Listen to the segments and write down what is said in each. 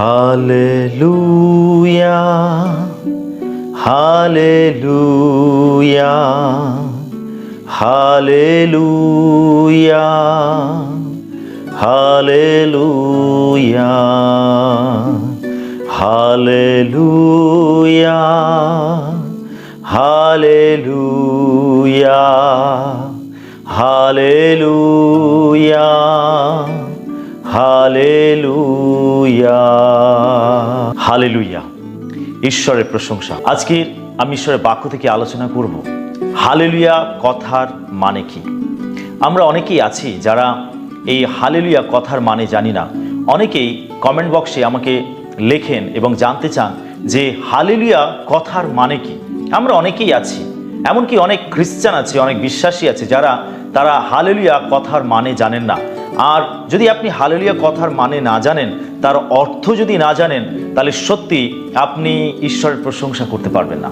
Hallelujah, hallelujah, hallelujah, hallelujah, hallelujah, hallelujah, hallelujah, hallelujah, hallelujah. ঈশ্বরের প্রশংসা। আজকে আমি ঈশ্বরের বাক্য থেকে আলোচনা করব হালেলুয়া কথার মানে কি। আমরা অনেকেই আছি যারা এই হালেলুয়া কথার মানে জানি না। অনেকেই কমেন্ট বক্সে আমাকে লেখেন এবং জানতে চান যে হালেলুয়া কথার মানে কি। আমরা অনেকেই আছি, এমনকি অনেক খ্রিস্টান আছে, অনেক বিশ্বাসী আছে তারা হালেলুয়া কথার মানে জানেন না। আর যদি আপনি হালেলুয়া কথার মানে না জানেন, তার অর্থ যদি না জানেন, তাহলে সত্যি আপনি ঈশ্বরের প্রশংসা করতে পারবেন না,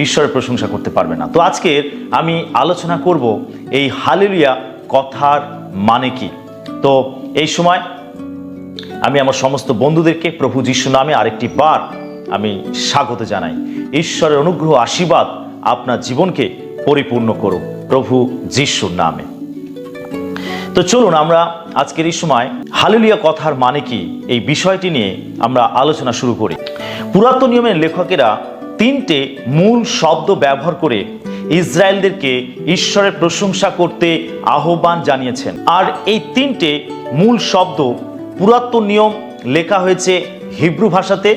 ঈশ্বরের প্রশংসা করতে পারবেন না। তো আজকে আমি আলোচনা করব এই হালেলুয়া কথার মানে কি। তো এই সময় আমি আমার সমস্ত বন্ধুদেরকে প্রভু যিশু নামে আরেকটি বার আমি স্বাগত জানাই। ঈশ্বরের অনুগ্রহ আশীর্বাদ আপনার জীবনকে পরিপূর্ণ করুক প্রভু যিশুর নামে। তো চলুন আমরা আজকের এই সময় হালেলুয়া কথার মানে কি এই বিষয়টি নিয়ে আমরা আলোচনা শুরু করি। পুরাতন নিয়মের লেখকেরা তিনটে মূল শব্দ ব্যবহার করে ইসরায়েলদেরকে ঈশ্বরের প্রশংসা করতে আহ্বান জানিয়েছেন। আর এই তিনটে মূল শব্দ পুরাতন নিয়ম লেখা হয়েছে হিব্রু ভাষাতে,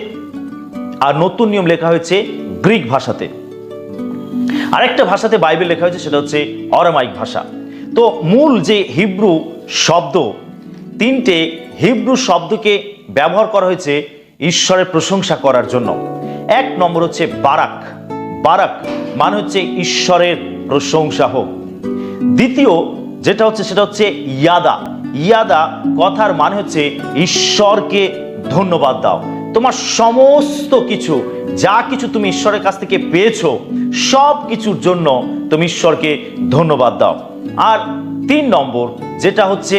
আর নতুন নিয়ম লেখা হয়েছে গ্রিক ভাষাতে। আরেকটা ভাষাতে বাইবেল লেখা হয়েছে, সেটা হচ্ছে অরামাইক ভাষা। তো মূল যে হিব্রু শব্দ, তিনটে হিব্রু শব্দকে ব্যবহার করা হয়েছে ঈশ্বরের প্রশংসা করার জন্য। এক নম্বর হচ্ছে বারাক। বারাক মানে হচ্ছে ঈশ্বরের প্রশংসা হোক। দ্বিতীয় যেটা হচ্ছে সেটা হচ্ছে ইয়াদা। ইয়াদা কথার মানে হচ্ছে ঈশ্বরকে ধন্যবাদ দাও। তোমার সমস্ত কিছু, যা কিছু তুমি ঈশ্বরের কাছ থেকে পেয়েছো, সব কিছুর জন্য তুমি ঈশ্বরকে ধন্যবাদ দাও। আর তিন নম্বর যেটা হচ্ছে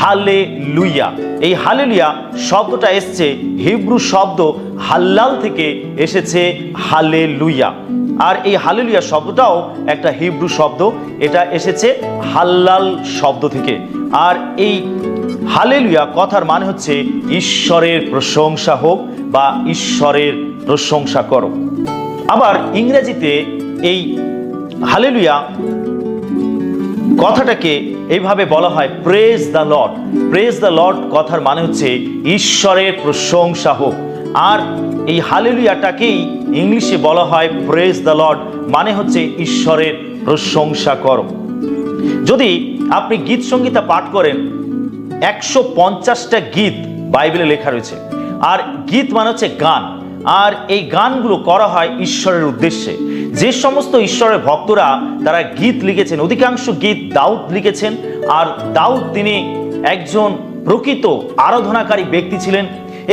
হালেলুয়া। এই হালেলুয়া শব্দটা এসছে হিব্রু শব্দ হাল্লাল থেকে এসেছে হালেলুয়া। আর এই হালেলুয়া শব্দটাও একটা হিব্রু শব্দ, এটা এসেছে হাল্লাল শব্দ থেকে। আর এই হালেলুয়া কথার মানে হচ্ছে ঈশ্বরের প্রশংসা হোক বা ঈশ্বরের প্রশংসা করো। আবার ইংরেজিতে এই হালেলুয়া কথাটাকে এইভাবে বলা হয় praise the Lord. Praise the Lord কথার মানে হচ্ছে ঈশ্বরের প্রশংসা হোক। আর এই হালেলুয়াটাকেই ইংলিশে বলা হয় প্রেজ দ্য লর্ড, মানে হচ্ছে ঈশ্বরের প্রশংসা করো। যদি আপনি গীত সংগীতা পাঠ করেন, 150টা গীত বাইবেলে লেখা রয়েছে। আর গীত মানে হচ্ছে গান, আর এই গানগুলো করা হয় ঈশ্বরের উদ্দেশ্যে। যে সমস্ত ঈশ্বরের ভক্তরা তারা গীত লিখেছেন, অধিকাংশ গীত দাউদ লিখেছেন। আর দাউদ তিনি একজন প্রকৃত আরাধনাকারী ব্যক্তি ছিলেন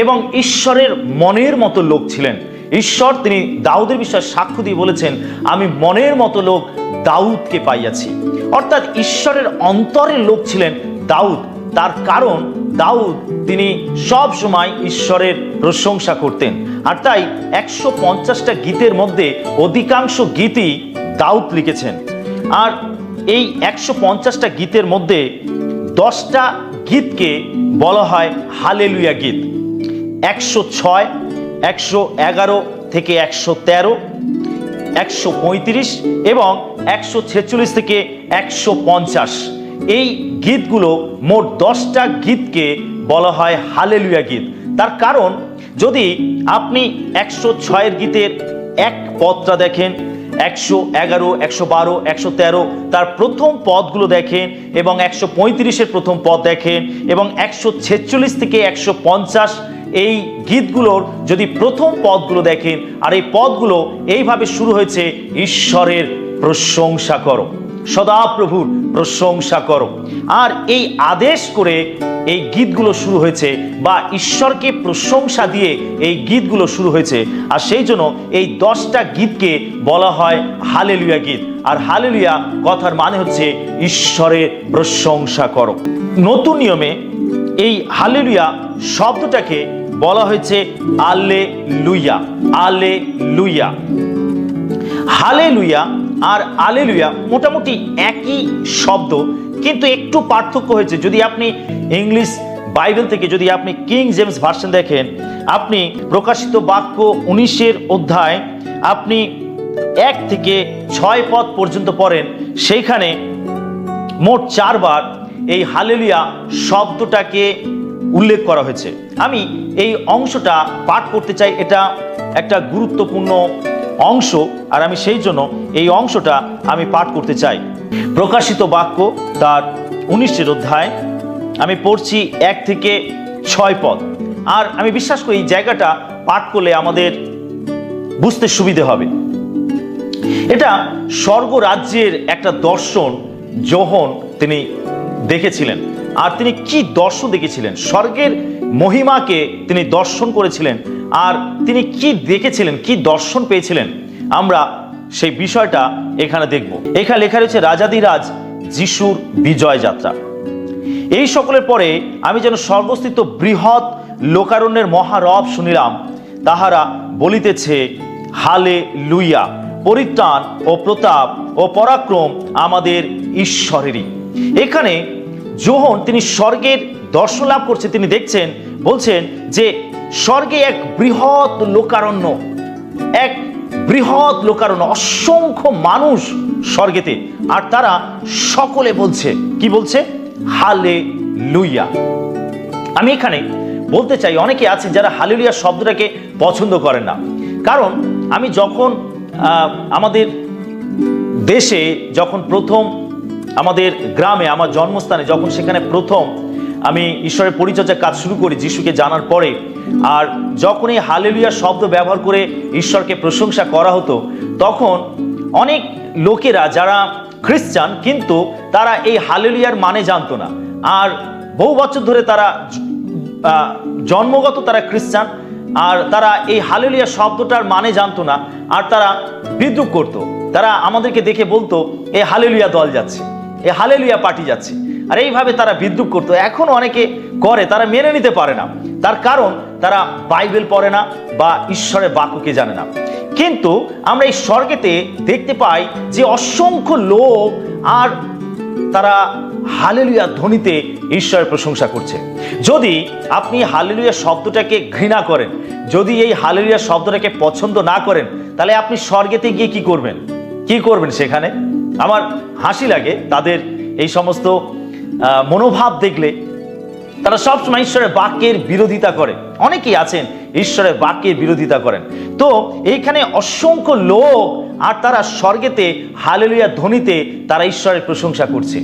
এবং ঈশ্বরের মনের মতো লোক ছিলেন। ঈশ্বর তিনি দাউদের বিষয়ে সাক্ষ্য দিয়ে বলেছেন, আমি মনের মতো লোক দাউদকে পাইয়াছি। অর্থাৎ ঈশ্বরের অন্তরের লোক ছিলেন দাউদ। তার কারণ দাউদ তিনি সব সময় ঈশ্বরের প্রশংসা করতেন। আর তাই 150টা গীতের মধ্যে অধিকাংশ গীতই দাউদ লিখেছেন। আর এই 150টা গীতের মধ্যে 10টা গীতকে বলা হয় হালেলুয়া গীত। 106, 111 থেকে 113, 135 এবং 146 থেকে 150, এই গীতগুলো মোট 10টা গীতকে বলা হয় হালেলুয়া গীত। তার কারণ যদি আপনি 106 গীতের এক পদটা দেখেন, 111, 112, 113 তার প্রথম পদগুলো দেখেন, এবং 135-এর প্রথম পদ দেখেন, এবং 146 থেকে 150 এই গীতগুলোর যদি প্রথম পদগুলো দেখেন, আর এই পদগুলো এইভাবে শুরু হয়েছে, ঈশ্বরের প্রশংসা করো, সদাপ্রভুর প্রশংসা করো। আর এই আদেশ করে এই গীতগুলো শুরু হয়েছে, বা ঈশ্বরকে প্রশংসা দিয়ে এই গীতগুলো শুরু হয়েছে। আর সেই জন্য এই 10টা গীতকে বলা হয় হালেলুয়া গীত। আর হালেলুয়া কথার মানে হচ্ছে ঈশ্বরের প্রশংসা করো। নতুন নিয়মে এই হালেলুয়া শব্দটাকে বলা হয়েছে আল্লেলুইয়া, আল্লেলুইয়া। হালেলুইয়া আর আলেলুইয়া মোটামুটি একই শব্দ, কিন্তু একটু পার্থক্য হয়েছে। যদি আপনি ইংলিশ বাইবেল থেকে যদি আপনি কিং জেমস ভার্সন দেখেন, আপনি প্রকাশিত বাক্য 19 অধ্যায় আপনি 1 থেকে 6 পদ পর্যন্ত পড়েন, সেইখানে মোট 4 বার এই হালেলুয়া শব্দটাকে উল্লেখ করা হয়েছে। আমি এই অংশটা পাঠ করতে চাই, এটা একটা গুরুত্বপূর্ণ অংশ, আর আমি সেই জন্য এই অংশটা আমি পাঠ করতে চাই। প্রকাশিত বাক্য তার 19 অধ্যায় আমি পড়ছি 1 থেকে 6 পদ। আর আমি বিশ্বাস করি এই জায়গাটা পাঠ করলে আমাদের বুঝতে সুবিধে হবে। এটা স্বর্গরাজ্যের একটা দর্শন যোহন তিনি দেখেছিলেন। আর তিনি কি দর্শন দেখেছিলেন? স্বর্গের মহিমাকে তিনি দর্শন করেছিলেন। আর তিনি কি দেখেছিলেন, কি দর্শন পেয়েছিলেন, আমরা সেই বিষয়টা এখানে দেখব। এখানে লেখা রয়েছে রাজাধিরাজ যিশুর বিজয় যাত্রা। এই সকলের পরে আমি যেন স্বর্গস্থিত বৃহৎ লোকারণ্যের মহারব শুনিলাম, তাহারা বলিতেছে হালেলুইয়া, পরিত্রাণ ও প্রতাপ ও পরাক্রম আমাদের ঈশ্বরেরই। এখানে যোহন তিনি স্বর্গের দর্শন লাভ করছে, তিনি দেখছেন, বলছেন যে স্বর্গে এক বৃহৎ লোকারণ্য, এক বৃহৎ লোকারণ্য, অসংখ্য মানুষ স্বর্গেতে, আর তারা সকলে বলছে, কি বলছে? হালেলুইয়া। আমি এখানে বলতে চাই, অনেকে আছে যারা হালেলুইয়া শব্দটাকে পছন্দ করেন না। কারণ আমি যখন আমাদের দেশে, যখন প্রথম আমাদের গ্রামে, আমার জন্মস্থানে, যখন সেখানে প্রথম আমি ঈশ্বরের পরিচর্যার কাজ শুরু করি যিশুকে জানার পরে, আর যখন এই হালেলুইয়া শব্দ ব্যবহার করে ঈশ্বরকে প্রশংসা করা হতো, তখন অনেক লোকেরা যারা খ্রিস্টান, কিন্তু তারা এই হালেলুয়ার মানে জানতো না। আর বহু বছর ধরে তারা জন্মগত তারা খ্রিস্টান, আর তারা এই হালেলুয়া শব্দটার মানে জানতো না, আর তারা বিদ্রুপ করতো। তারা আমাদেরকে দেখে বলতো এ হালেলুয়া দল যাচ্ছে, এ হালেলুয়া পার্টি যাচ্ছে, আর এইভাবে তারা বিদ্রুপ করতো। এখন অনেকে করে, তারা মেনে নিতে পারে না। তার কারণ তারা বাইবেল পড়ে না বা ঈশ্বরের বাক্যকে জানে না। কিন্তু আমরা এই স্বর্গেতে দেখতে পাই যে অসংখ্য লোক, আর তারা হালেলুয়া ধ্বনিতে ঈশ্বরের প্রশংসা করছে। যদি আপনি হালেলুয়া শব্দটাকে ঘৃণা করেন, যদি এই হালেলুয়া শব্দটাকে পছন্দ না করেন, তাহলে আপনি স্বর্গেতে গিয়ে কি করবেন? কি করবেন সেখানে? আমার হাসি লাগে তাদের এই সমস্ত মনোভাব দেখলে। তারা সবসময় ঈশ্বরের বাক্যের বিরোধিতা করে। অনেকেই আছেন ঈশ্বরের বাক্যের বিরোধিতা করেন। তো এইখানে অসংখ্য লোক, আর তারা স্বর্গেতে হালেলুয়া ধ্বনিতে তারা ঈশ্বরের প্রশংসা করছে।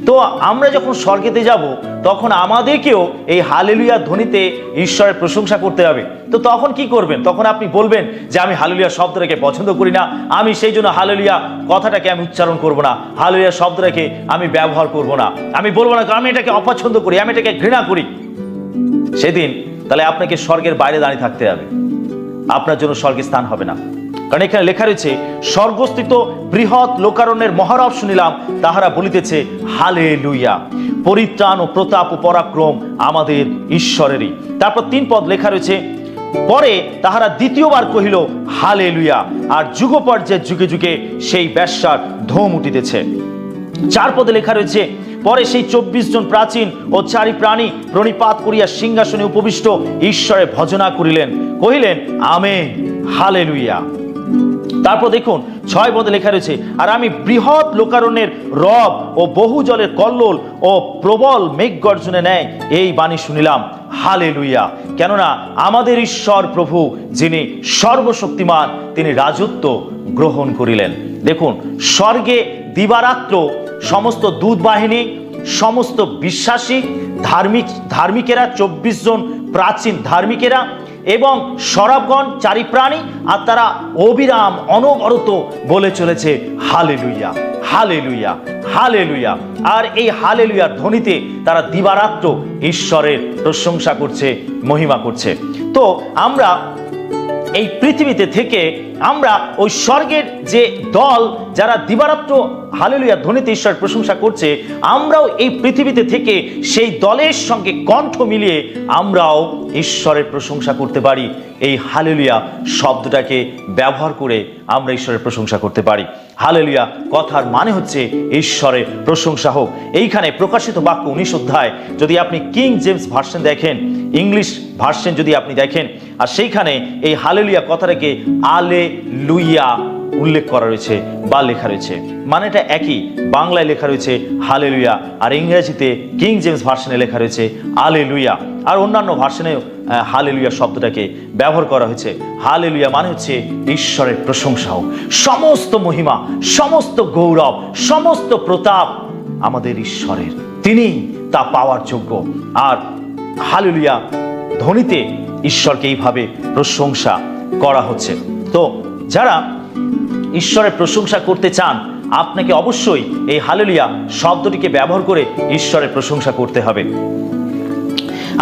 তো আমরা যখন স্বর্গেতে যাব, তখন আমাদেরকেও এই হালেলুয়া ধ্বনিতে ঈশ্বরের প্রশংসা করতে হবে। তো তখন কি করবেন? তখন আপনি বলবেন যে আমি হালেলুয়া শব্দটাকে পছন্দ করি না, আমি সেই জন্য হালেলুয়া কথাটাকে আমি উচ্চারণ করব না, হালেলুয়া শব্দটাকে আমি ব্যবহার করব না, আমি বলবো না, আমি এটাকে অপছন্দ করি, আমি এটাকে ঘৃণা করি। সেদিন তাহলে আপনাকে স্বর্গের বাইরে দাঁড়িয়ে থাকতে হবে, আপনার জন্য স্বর্গের স্থান হবে না। কারণ এখানে লেখা রয়েছে স্বর্গস্থিত বৃহৎ লোকারণ্যের মহারব শুনিলাম, তাহারা বলিতেছে হালেলুইয়া, পরিত্রাণ ও প্রতাপ ও পরাক্রম আমাদের ঈশ্বরেরই। তারপর 3 পদ লেখা রয়েছে, পরে তাহারা দ্বিতীয়বার কহিল হালেলুইয়া, আর যুগ পর্যায়ে যুগে যুগে সেই বেশ্যার ধুম উঠিতেছে। 4 পদে লেখা রয়েছে, পরে সেই 24 জন প্রাচীন ও 4 প্রাণী প্রণিপাত করিয়া সিংহাসনে উপবিষ্ট ঈশ্বরের ভজনা করিলেন, কহিলেন আমেন, হালেলুইয়া। তারপর দেখুন 6 পদে লেখা রয়েছে, আর আমি বৃহৎ লোকারণ্যের রব ও বহু জলের কল্লোল ও প্রবল মেঘ গর্জনে ন্যায় এই বাণী শুনিলাম, হালেলুইয়া, কেননা আমাদের ঈশ্বর প্রভু যিনি সর্বশক্তিমান, তিনি রাজত্ব গ্রহণ করিলেন। দেখুন, স্বর্গে দিবারাত্র সমস্ত দূত বাহিনী, সমস্ত বিশ্বাসী ধার্মিকেরা, 24 জন প্রাচীন ধার্মিকেরা এবং সরবগণ, 4 প্রাণী, আর তারা অবিরাম অনবরত বলে চলেছে হালেলুইয়া, হালেলুইয়া, হালেলুইয়া। আর এই হালেলুয়ার ধ্বনিতে তারা দিবারাত্র ঈশ্বরের প্রশংসা করছে, মহিমা করছে। তো আমরা এই পৃথিবীতে থেকে আমরা ওই স্বর্গের যে দল যারা দিবারাত্র হালেলুয়া ধ্বনিতে ঈশ্বরের প্রশংসা করছে, আমরাও এই পৃথিবীতে থেকে সেই দলের সঙ্গে কণ্ঠ মিলিয়ে আমরাও ঈশ্বরের প্রশংসা করতে পারি। এই হালেলুয়া শব্দটাকে ব্যবহার করে আমরা ঈশ্বরের প্রশংসা করতে পারি। হালেলুয়া কথার মানে হচ্ছে ঈশ্বরের প্রশংসা হোক। এইখানে প্রকাশিত বাক্য 19 অধ্যায় যদি আপনি কিং জেমস ভার্সন দেখেন, ইংলিশ ভার্সন যদি আপনি দেখেন, আর সেইখানে এই হালেলুয়া কথাটাকে আলেলুয়া উল্লেখ করা রয়েছে বা লেখা রয়েছে, মানে এটা একই। বাংলায় লেখা রয়েছে হালেলুয়া, আর ইংরেজিতে কিং জেমস ভার্সনে লেখা রয়েছে আলেলুয়া, আর অন্যান্য ভার্সনেও হালেলুয়া শব্দটাকে ব্যবহার করা হয়েছে। হালেলুয়া মানে হচ্ছে ঈশ্বরের প্রশংসা হোক। সমস্ত মহিমা, সমস্ত গৌরব, সমস্ত প্রতাপ আমাদের ঈশ্বরের, তিনি তা পাওয়ার যোগ্য। আর হালেলুয়া ধ্বনিতে ঈশ্বরকে এইভাবে প্রশংসা করা হচ্ছে। তো যারা ঈশ্বরের প্রশংসা করতে চান, আপনাকে অবশ্যই এই হালেলুয়া শব্দটিকে ব্যবহার করে ঈশ্বরের প্রশংসা করতে হবে।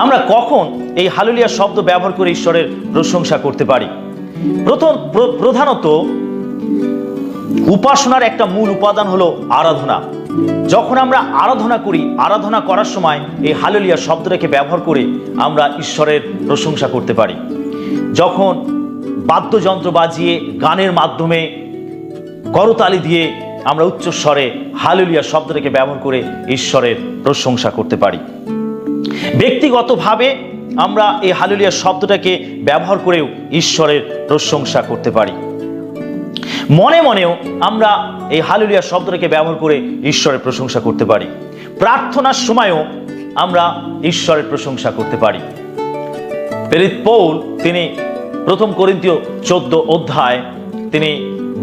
আমরা কখন এই হালেলুয়া শব্দ ব্যবহার করে ঈশ্বরের প্রশংসা করতে পারি? প্রধানত উপাসনার একটা মূল উপাদান হলো আরাধনা। যখন আমরা আরাধনা করি, আরাধনা করার সময় এই হালেলুয়া শব্দটাকে ব্যবহার করে আমরা ঈশ্বরের প্রশংসা করতে পারি। যখন বাদ্যযন্ত্র বাজিয়ে গানের মাধ্যমে করতালি দিয়ে আমরা উচ্চস্বরে হালেলুয়া শব্দটাকে ব্যবহার করে ঈশ্বরের প্রশংসা করতে পারি। ব্যক্তিগতভাবে আমরা এই হালেলুয়া শব্দটাকে ব্যবহার করেও ঈশ্বরের প্রশংসা করতে পারি। মনে মনেও আমরা এই হালেলুয়া শব্দটাকে ব্যবহার করে ঈশ্বরের প্রশংসা করতে পারি। প্রার্থনার সময়ও আমরা ঈশ্বরের প্রশংসা করতে পারি। প্রেরিত পৌল তিনি 1 করিন্থীয় 14 অধ্যায় তিনি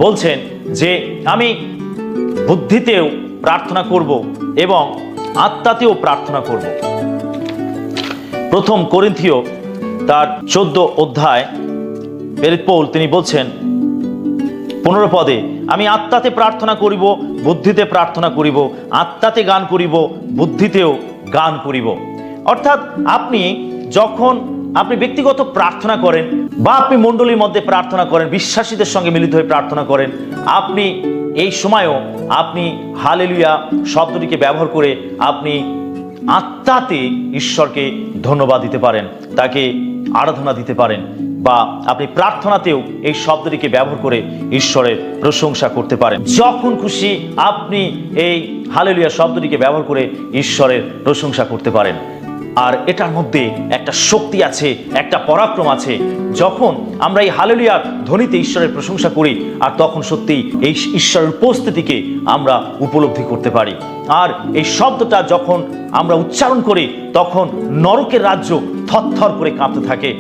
বলছেন যে আমি বুদ্ধিতেও প্রার্থনা করব এবং আত্মাতেও প্রার্থনা করব। 1 করিন্থীয় তার 14 অধ্যায় প্রেরিত পৌল তিনি বলছেন 15 পদে, আমি আত্মাতে প্রার্থনা করিব, বুদ্ধিতে প্রার্থনা করিব, আত্মাতে গান করিব, বুদ্ধিতেও গান করিব। অর্থাৎ যখন আপনি ব্যক্তিগত প্রার্থনা করেন বা আপনি মণ্ডলীর মধ্যে প্রার্থনা করেন, বিশ্বাসীদের সঙ্গে মিলিত হয়ে প্রার্থনা করেন, আপনি এই সময়ও আপনি হালেলুয়া শব্দটিকে ব্যবহার করে আপনি আত্মাতে ঈশ্বরকে ধন্যবাদ দিতে পারেন, তাকে আরাধনা দিতে পারেন, বা আপনি প্রার্থনাতেও এই শব্দটিকে ব্যবহার করে ঈশ্বরের প্রশংসা করতে পারেন। যখন খুশি আপনি এই হালেলুয়া শব্দটিকে ব্যবহার করে ঈশ্বরের প্রশংসা করতে পারেন। আর এটার মধ্যে একটা শক্তি আছে, একটা পরাক্রম আছে। যখন আমরা এই হালেলুয়ার ধ্বনিতে ঈশ্বরের প্রশংসা করি, আর তখন সত্যি এই ঈশ্বরের উপস্থিতিকে আমরা উপলব্ধি করতে পারি। আর এই শব্দটা যখন আমরা উচ্চারণ করি, তখন নরকের রাজ্য থরথর করে কাঁপতে থাকে,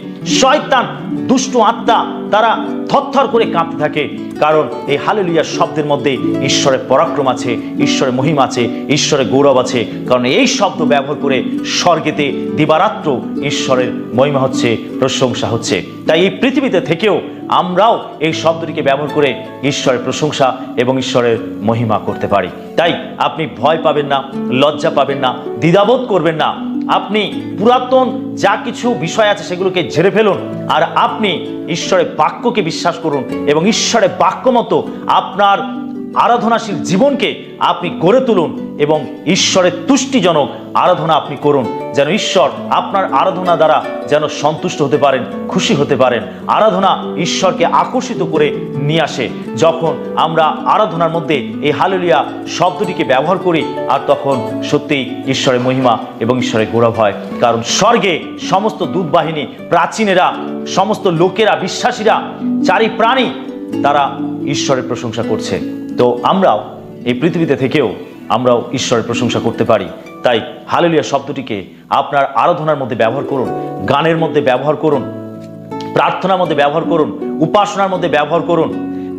শয়তান দুষ্ট আত্মা তারা থরথর করে কাঁপতে থাকে। কারণ এই হালেলুয়া শব্দের মধ্যে ঈশ্বরের পরাক্রম আছে, ঈশ্বরের মহিমা আছে, ঈশ্বরের গৌরব আছে। কারণ এই শব্দ ব্যবহার করে স্বর্গেতে দিবারাত্র ঈশ্বরের মহিমা হচ্ছে, প্রশংসা হচ্ছে। তাই এই পৃথিবীতে থেকেও আমরাও এই শব্দটিকে ব্যবহার করে ঈশ্বরের প্রশংসা এবং ঈশ্বরের মহিমা করতে পারি। তাই আপনি ভয় পাবেন না, লজ্জা পাবেন না, দ্বিধাবোধ করবেন না। আপনি পুরাতন যা কিছু বিষয় আছে সেগুলোকে ঝেড়ে ফেলুন, আর আপনি ঈশ্বরের বাক্যকে বিশ্বাস করুন এবং ঈশ্বরের বাক্য মতো আপনার আরাধনাশীল জীবনকে আপনি গড়ে তুলুন এবং ঈশ্বরের তুষ্টিজনক আরাধনা আপনি করুন, যেন ঈশ্বর আপনার আরাধনা দ্বারা যেন সন্তুষ্ট হতে পারেন, খুশি হতে পারেন। আরাধনা ঈশ্বরকে আকর্ষিত করে নিয়ে আসে। যখন আমরা আরাধনার মধ্যে এই হালেলুয়া শব্দটিকে ব্যবহার করি, আর তখন সত্যি ঈশ্বরের মহিমা এবং ঈশ্বরের গৌরব হয়। কারণ স্বর্গে সমস্ত দূতবাহিনী, প্রাচীনেরা, সমস্ত লোকেরা, বিশ্বাসীরা, চারি প্রাণী তারা ঈশ্বরের প্রশংসা করছে। তো আমরাও এই পৃথিবীতে থেকেও আমরাও ঈশ্বরের প্রশংসা করতে পারি। তাই হালেলুয়া শব্দটিকে আপনার আরাধনার মধ্যে ব্যবহার করুন, গানের মধ্যে ব্যবহার করুন, প্রার্থনার মধ্যে ব্যবহার করুন, উপাসনার মধ্যে ব্যবহার করুন।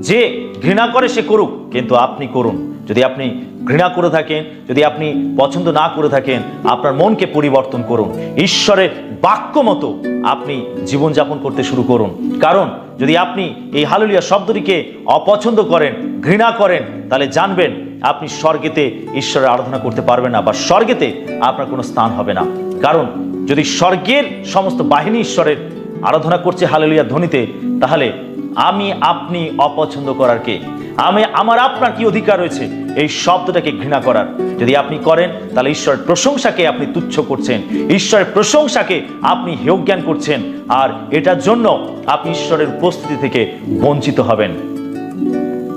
যে ঘৃণা করে সে করুক, কিন্তু আপনি করুন। যদি আপনি ঘৃণা করে থাকেন, যদি আপনি পছন্দ না করে থাকেন, আপনার মনকে পরিবর্তন করুন, ঈশ্বরের বাক্য মতো আপনি জীবনযাপন করতে শুরু করুন। কারণ যদি আপনি এই হালেলুয়া শব্দটিকে অপছন্দ করেন, ঘৃণা করেন, তাহলে জানবেন আপনি স্বর্গেতে ঈশ্বরের আরাধনা করতে পারবেন না, বা স্বর্গেতে আপনার কোনো স্থান হবে না। কারণ যদি স্বর্গের সমস্ত বাহিনী ঈশ্বরের আরাধনা করছি হালেলুয়া ধ্বনিতে, তাহলে আমি আপনি অপছন্দ করার কে? আমার আপনার কি অধিকার রয়েছে এই শব্দটাকে ঘৃণা করার? যদি আপনি করেন তাহলে ঈশ্বরের প্রশংসাকে আপনি তুচ্ছ করছেন, ঈশ্বরের প্রশংসাকে আপনি হেয় জ্ঞান করছেন, আর এটার জন্য আপনি ঈশ্বরের উপস্থিতি থেকে বঞ্চিত হবেন।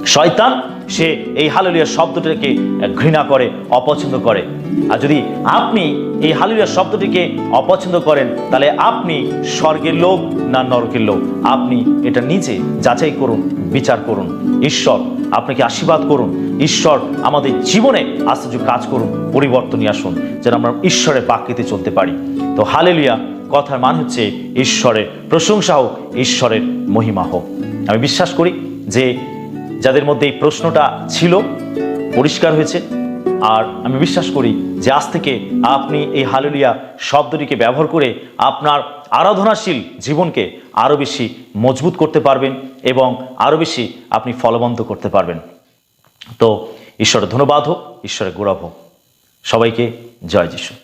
শয়তান সে এই হালেলুয়া শব্দটাকে ঘৃণা করে, অপছন্দ করে। আর যদি আপনি এই হালেলুয়া শব্দটিকে অপছন্দ করেন তাহলে আপনি স্বর্গের লোক না নরকের লোক, আপনি এটা নিজে যাচাই করুন, বিচার করুন। ঈশ্বর আপনাকে আশীর্বাদ করুন। ঈশ্বর আমাদের জীবনে আশ্চর্য কাজ করুন, পরিবর্তন নিয়ে আসুন, যেন আমরা ঈশ্বরের বাক্যেতে চলতে পারি। তো হালেলুয়া কথার মান হচ্ছে ঈশ্বরের প্রশংসা হোক, ঈশ্বরের মহিমা হোক। আমি বিশ্বাস করি যে যাদের মধ্যে এই প্রশ্নটা ছিল পরিষ্কার হয়েছে, আর আমি বিশ্বাস করি যে আজ থেকে আপনি এই হালেলুয়া শব্দটিকে ব্যবহার করে আপনার আরাধনাশীল জীবনকে আরও বেশি মজবুত করতে পারবেন এবং আরও বেশি আপনি ফলবন্ত করতে পারবেন। তো ঈশ্বরের ধন্যবাদ হোক, ঈশ্বরের গৌরব হোক। সবাইকে জয় যিশু।